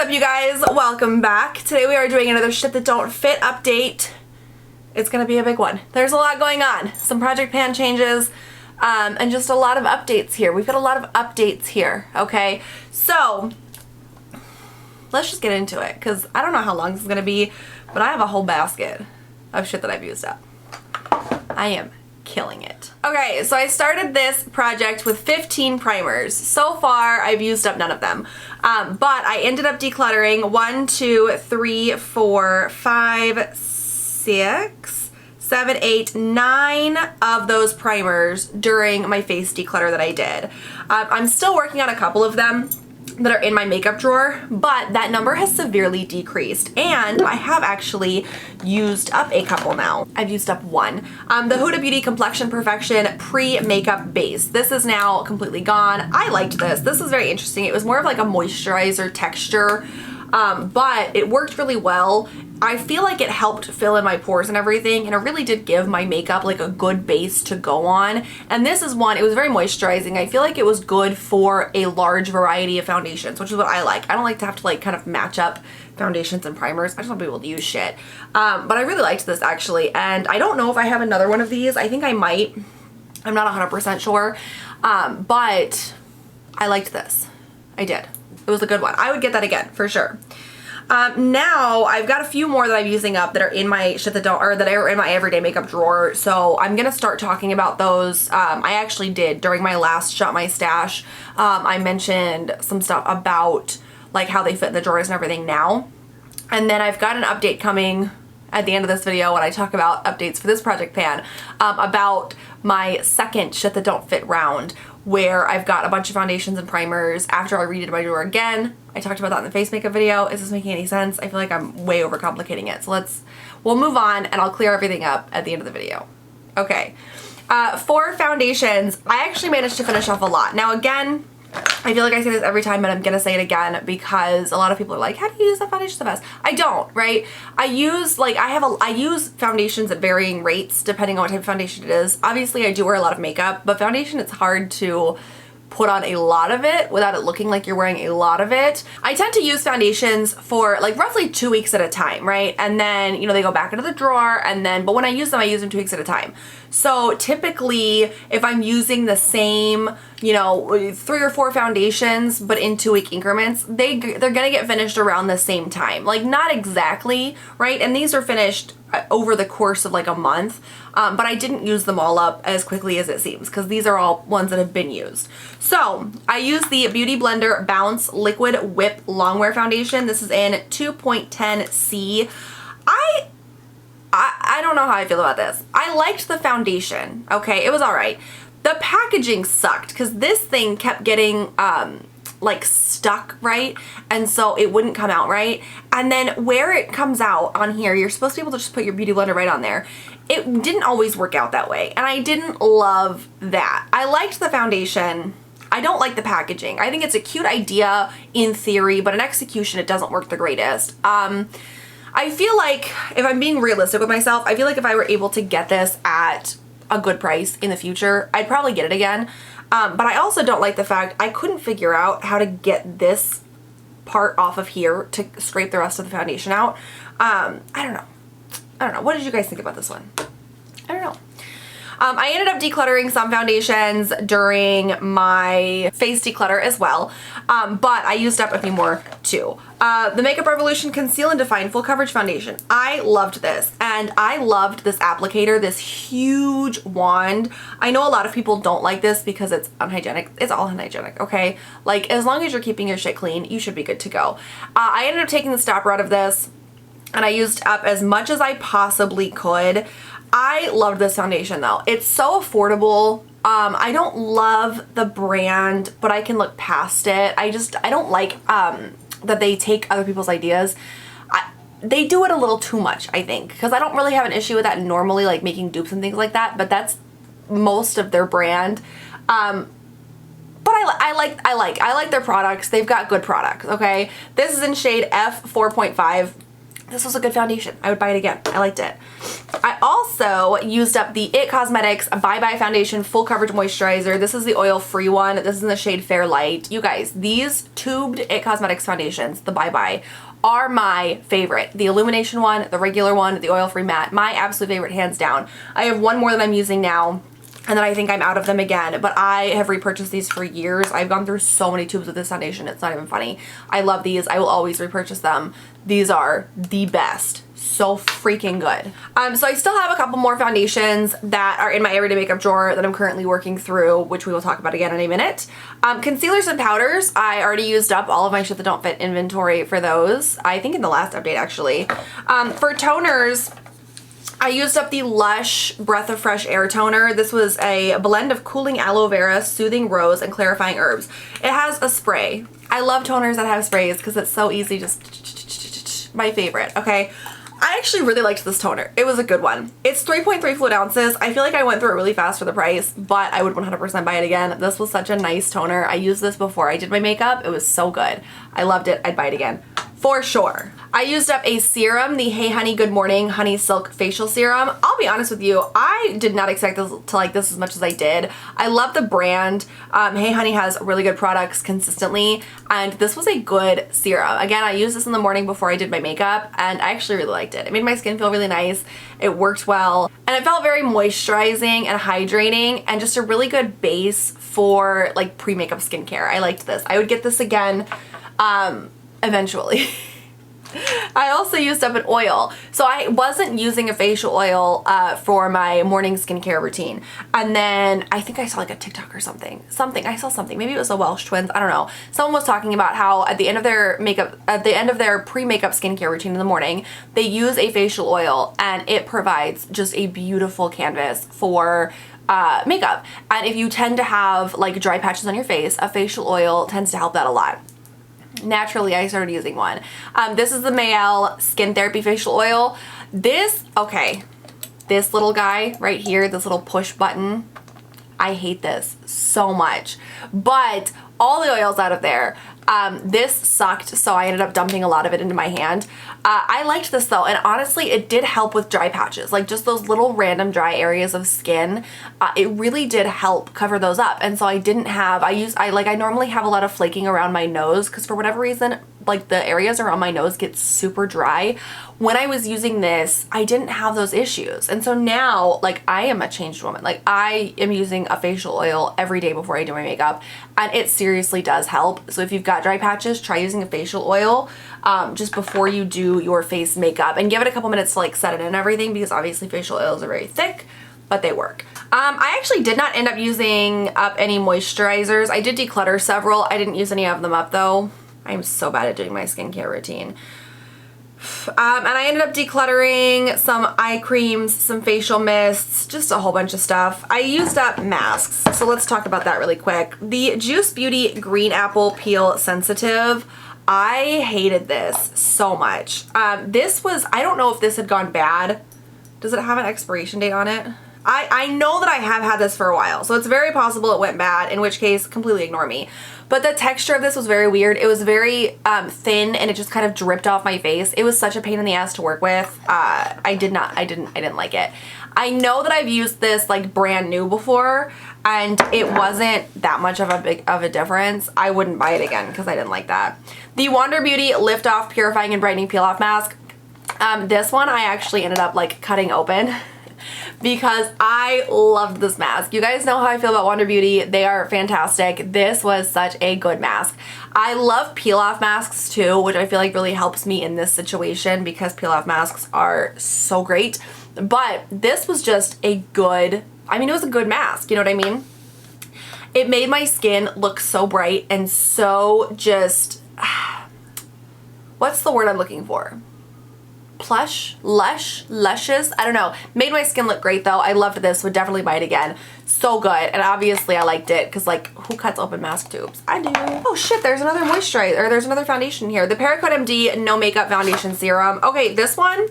up, you guys? Welcome back. Today we are doing another shit that don't fit update. It's gonna be a big one. There's a lot going on. Some project pan changes, and just a lot of updates here. We've got a lot of updates here, okay? So, let's just get into it, because I don't know how long this is gonna be, but I have a whole basket of shit that I've used up. I am killing it. Okay, so I started this project with 15 primers. So far, I've used up none of them. But I ended up decluttering 1, 2, 3, 4, 5, 6, 7, 8, 9 of those primers during my face declutter that I did. I'm still working on a couple of them that are in my makeup drawer, but that number has severely decreased, and I have actually used up a couple now. I've used up one. The Huda Beauty Complexion Perfection Pre-Makeup Base. This is now completely gone. I liked this. This is very interesting. It was more of like a moisturizer texture, but it worked really well. I feel like it helped fill in my pores and everything, and it really did give my makeup like a good base to go on. And this is one, it was very moisturizing. I feel like it was good for a large variety of foundations, which is what I like. I don't like to have to like kind of match up foundations and primers. I just want to be able to use shit. But I really liked this actually, and I don't know if I have another one of these. I think I might. I'm not 100% sure, but I liked this. I did. It was a good one. I would get that again for sure. Now I've got a few more that I'm using up that are in my shit that don't, or that are in my everyday makeup drawer. So I'm gonna start talking about those. I actually did during my last Shop My Stash. I mentioned some stuff about like how they fit in the drawers and everything now. And then I've got an update coming at the end of this video when I talk about updates for this project pan, about my second shit that don't fit round, where I've got a bunch of foundations and primers after I redid my drawer again. I talked about that in the face makeup video. Is this making any sense? I feel like I'm way overcomplicating it. So we'll move on and I'll clear everything up at the end of the video. Okay, for foundations, I actually managed to finish off a lot. Now again, I feel like I say this every time, but I'm gonna say it again because a lot of people are like, how do you use that foundation the best? I don't, right? I use foundations at varying rates depending on what type of foundation it is. Obviously I do wear a lot of makeup, but foundation, it's hard to put on a lot of it without it looking like you're wearing a lot of it. I tend to use foundations for like roughly 2 weeks at a time, right? And then, you know, they go back into the drawer, and then, but when I use them 2 weeks at a time. So typically if I'm using the same, you know, 3 or 4 foundations, but in 2 week increments, they're gonna get finished around the same time. Like not exactly, right? And these are finished over the course of like a month, but I didn't use them all up as quickly as it seems because these are all ones that have been used. So I use the Beauty Blender Bounce Liquid Whip Longwear Foundation. This is in 2.10C. I don't know how I feel about this. I liked the foundation, okay? It was all right. The packaging sucked because this thing kept getting like stuck, right? And so it wouldn't come out right. And then where it comes out on here, you're supposed to be able to just put your Beauty Blender right on there. It didn't always work out that way, and I didn't love that. I liked the foundation. I don't like the packaging. I think it's a cute idea in theory, but in execution it doesn't work the greatest. I feel like, if I'm being realistic with myself, I feel like if I were able to get this at a good price in the future, I'd probably get it again. But I also don't like the fact I couldn't figure out how to get this part off of here to scrape the rest of the foundation out. I don't know. What did you guys think about this one? I don't know. I ended up decluttering some foundations during my face declutter as well, but I used up a few more too. The Makeup Revolution Conceal and Define Full Coverage Foundation. I loved this, and I loved this applicator, this huge wand. I know a lot of people don't like this because it's unhygienic. It's all unhygienic, okay? Like, as long as you're keeping your shit clean, you should be good to go. I ended up taking the stopper out of this, and I used up as much as I possibly could. I loved this foundation though. It's so affordable. I don't love the brand, but I can look past it. I don't like that they take other people's ideas. They do it a little too much, I think, because I don't really have an issue with that normally, like making dupes and things like that, but that's most of their brand. But I like their products. They've got good products, okay? This is in shade F 4.5. This was a good foundation. I would buy it again. I liked it. I also used up the IT Cosmetics Bye Bye Foundation Full Coverage Moisturizer. This is the oil-free one. This is in the shade Fair Light. You guys, these tubed IT Cosmetics foundations, the Bye Bye, are my favorite. The illumination one, the regular one, the oil-free matte, my absolute favorite, hands down. I have one more that I'm using now, and then I think I'm out of them again, but I have repurchased these for years. I've gone through so many tubes of this foundation, it's not even funny. I love these. I will always repurchase them. These are the best. So freaking good. So I still have a couple more foundations that are in my everyday makeup drawer that I'm currently working through, which we will talk about again in a minute. Concealers and powders, I already used up all of my shit that don't fit inventory for those. I think in the last update actually. For toners, I used up the LUSH Breath of Fresh Air Toner. This was a blend of cooling aloe vera, soothing rose, and clarifying herbs. It has a spray. I love toners that have sprays because it's so easy, just my favorite, okay? I actually really liked this toner. It was a good one. It's 3.3 fluid ounces. I feel like I went through it really fast for the price, but I would 100% buy it again. This was such a nice toner. I used this before I did my makeup. It was so good. I loved it. I'd buy it again. For sure. I used up a serum, the Hey Honey Good Morning Honey Silk Facial Serum. I'll be honest with you, I did not expect this to like this as much as I did. I love the brand. Hey Honey has really good products consistently, and this was a good serum. Again, I used this in the morning before I did my makeup, and I actually really liked it. It made my skin feel really nice. It worked well, and it felt very moisturizing and hydrating, and just a really good base for like pre-makeup skincare. I liked this. I would get this again eventually. I also used up an oil. So I wasn't using a facial oil for my morning skincare routine. And then I think I saw like a TikTok or something. I saw something. Maybe it was the Welsh twins. I don't know. Someone was talking about how at the end of their makeup, at the end of their pre-makeup skincare routine in the morning, they use a facial oil, and it provides just a beautiful canvas for makeup. And if you tend to have like dry patches on your face, a facial oil tends to help that a lot. Naturally, I started using one. This is the Maelle Skin Therapy Facial Oil. This little guy right here, this little push button, I hate this so much. But all the oils out of there, this sucked, so I ended up dumping a lot of it into my hand. I liked this though, and honestly, it did help with dry patches, like just those little random dry areas of skin. It really did help cover those up, and so I didn't have, I normally have a lot of flaking around my nose, because for whatever reason, like the areas around my nose get super dry. When I was using this, I didn't have those issues. And so now, like, I am a changed woman. Like, I am using a facial oil every day before I do my makeup, and it seriously does help. So if you've got dry patches, try using a facial oil just before you do your face makeup, and give it a couple minutes to like set it in and everything, because obviously facial oils are very thick, but they work. I actually did not end up using up any moisturizers. I did declutter several. I didn't use any of them up though. I'm so bad at doing my skincare routine. And I ended up decluttering some eye creams, some facial mists, just a whole bunch of stuff. I used up masks, so let's talk about that really quick. The Juice Beauty Green Apple Peel Sensitive, I hated this so much. This was, I don't know if this had gone bad. Does it have an expiration date on it? I know that I have had this for a while, so it's very possible it went bad, in which case completely ignore me. But the texture of this was very weird. It was very thin, and it just kind of dripped off my face. It was such a pain in the ass to work with. I didn't like it. I know that I've used this like brand new before, and it wasn't that much of a difference. I wouldn't buy it again because I didn't like that. The Wander Beauty Lift Off Purifying and Brightening Peel Off Mask. This one I actually ended up like cutting open because I loved this mask. You guys know how I feel about Wander Beauty. They are fantastic. This was such a good mask. I love peel off masks too, which I feel like really helps me in this situation because peel off masks are so great. But this was just a good, I mean, it was a good mask, you know what I mean? It made my skin look so bright and so just, what's the word I'm looking for? Plush, luscious, I don't know. Made my skin look great though. I loved this, would definitely buy it again. So good, and obviously I liked it because like, who cuts open mask tubes? I do. Oh shit, there's another moisturizer, or there's another foundation here. The Perricone MD No Makeup Foundation Serum. Okay, this one,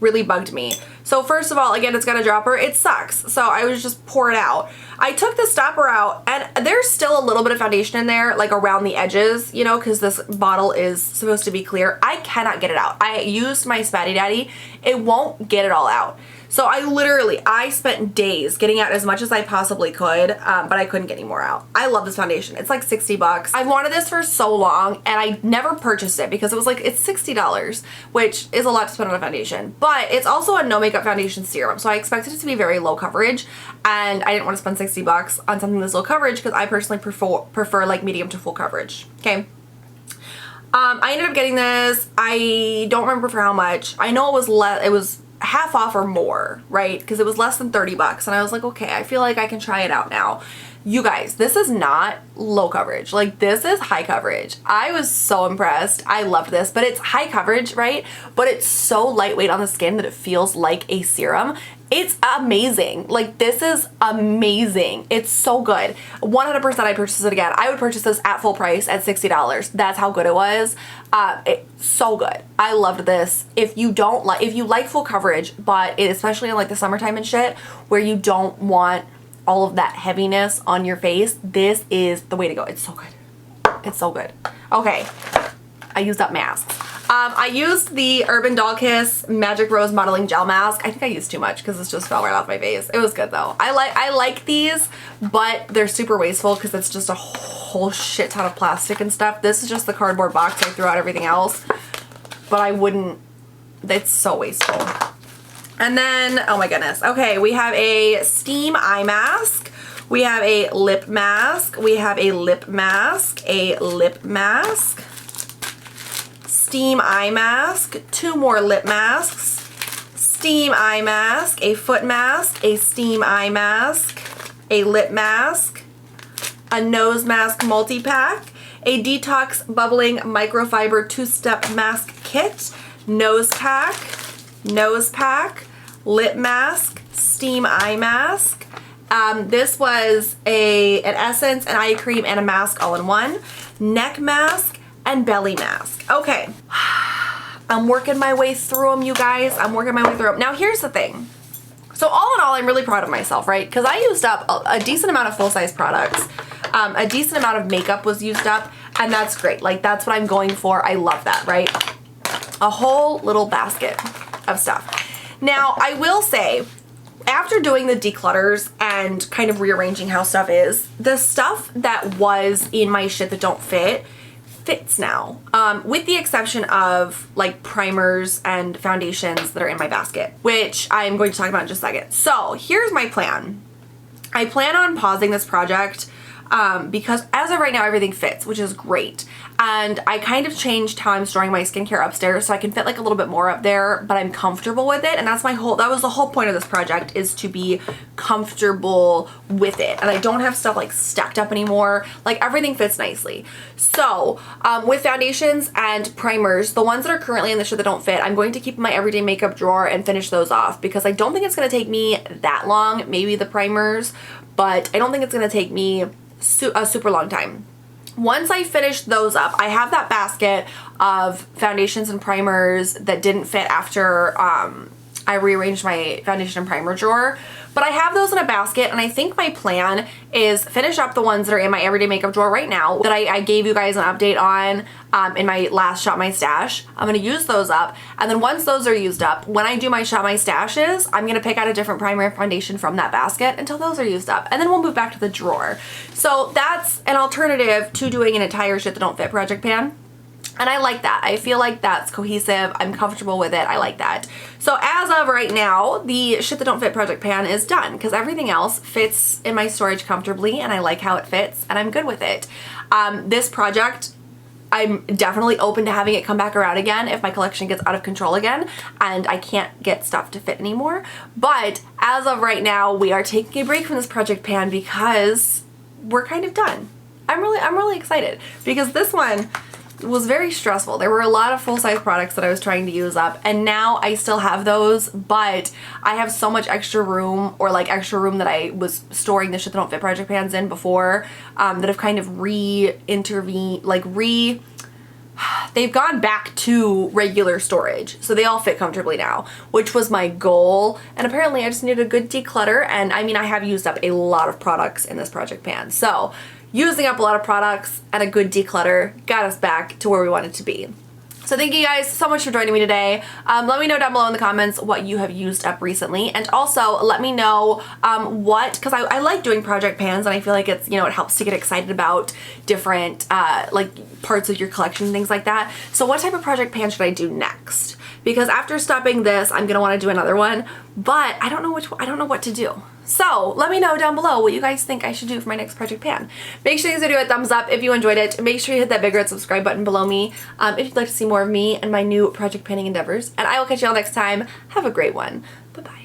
really bugged me. So first of all, again, it's got a dropper. It sucks. So I was just pour it out. I took the stopper out and there's still a little bit of foundation in there, like around the edges, you know, because this bottle is supposed to be clear. I cannot get it out. I used my Spatty Daddy. It won't get it all out. So I spent days getting out as much as I possibly could, but I couldn't get any more out. I love this foundation. It's like 60 bucks. I've wanted this for so long and I never purchased it because it was like, it's $60, which is a lot to spend on a foundation, but it's also a no makeup foundation serum. So I expected it to be very low coverage and I didn't want to spend 60 bucks on something that's low coverage because I personally prefer like medium to full coverage. Okay. I ended up getting this. I don't remember for how much. I know it was half off or more, right? Because it was less than 30 bucks and I was like, okay, I feel like I can try it out now. You guys, this is not low coverage. Like, this is high coverage. I was so impressed. I loved this, but it's high coverage, right? But it's so lightweight on the skin that it feels like a serum. It's amazing. Like, this is amazing. It's so good. 100% I purchased it again. I would purchase this at full price at $60. That's how good it was. It's so good. I loved this. If you like full coverage, but especially in like the summertime and shit, where you don't want all of that heaviness on your face, this is the way to go. It's so good. It's so good. Okay, I used up masks. I used the Urban Doll Kiss Magic Rose Modeling Gel Mask. I think I used too much because this just fell right off my face. It was good though. I like these, but they're super wasteful because it's just a whole shit ton of plastic and stuff. This is just the cardboard box. I threw out everything else, but I wouldn't, it's so wasteful. And then, oh my goodness. Okay, we have a steam eye mask. We have a lip mask. We have a lip mask, a lip mask, steam eye mask, 2 more lip masks, steam eye mask, a foot mask, a steam eye mask, a lip mask, a nose mask multi-pack, a detox bubbling microfiber 2-step mask kit, nose pack, lip mask, steam eye mask. This was an essence, an eye cream, and a mask all in one. Neck mask and belly mask. Okay. I'm working my way through them, you guys. I'm working my way through them. Now, here's the thing. So all in all, I'm really proud of myself, right? Because I used up a decent amount of full-size products. A decent amount of makeup was used up, and that's great. Like, that's what I'm going for. I love that, right? A whole little basket of stuff. Now, I will say, after doing the declutters and kind of rearranging how stuff is, the stuff that was in my shit that don't fit fits now, with the exception of like primers and foundations that are in my basket, which I'm going to talk about in just a second. So here's my plan. I plan on pausing this project because as of right now, everything fits, which is great. And I kind of changed how I'm storing my skincare upstairs so I can fit like a little bit more up there, but I'm comfortable with it. And that was the whole point of this project, is to be comfortable with it. And I don't have stuff like stacked up anymore. Like, everything fits nicely. So with foundations and primers, the ones that are currently in the shit that don't fit, I'm going to keep in my everyday makeup drawer and finish those off because I don't think it's going to take me that long, maybe the primers, but I don't think it's going to take me a super long time. Once I finish those up, I have that basket of foundations and primers that didn't fit after I rearranged my foundation and primer drawer. But I have those in a basket, and I think my plan is finish up the ones that are in my everyday makeup drawer right now that I gave you guys an update on in my last Shop My Stash. I'm going to use those up, and then once those are used up, when I do my Shop My Stashes, I'm going to pick out a different primer and foundation from that basket until those are used up, and then we'll move back to the drawer. So that's an alternative to doing an entire shit that don't fit project pan. And I like that. I feel like that's cohesive. I'm comfortable with it. I like that. So as of right now, the shit that don't fit project pan is done because everything else fits in my storage comfortably and I like how it fits and I'm good with it. This project, I'm definitely open to having it come back around again if my collection gets out of control again and I can't get stuff to fit anymore. But as of right now, we are taking a break from this project pan because we're kind of done. I'm really excited because this one was very stressful. There were a lot of full-size products that I was trying to use up, and now I still have those, but I have so much extra room, or like extra room that I was storing the shit that don't fit project pans in before, that have kind of they've gone back to regular storage. So they all fit comfortably now, which was my goal. And apparently I just needed a good declutter. And I mean, I have used up a lot of products in this project pan. So using up a lot of products and a good declutter got us back to where we wanted to be. So thank you guys so much for joining me today. Let me know down below in the comments what you have used up recently, and also let me know because I like doing project pans, and I feel like it's, you know, it helps to get excited about different like parts of your collection and things like that. So what type of project pan should I do next? Because after stopping this, I'm gonna want to do another one, but I don't know what to do. So let me know down below what you guys think I should do for my next project pan. Make sure you give this video a thumbs up if you enjoyed it. Make sure you hit that big red subscribe button below me if you'd like to see more of me and my new project panning endeavors. And I will catch you all next time. Have a great one. Bye-bye.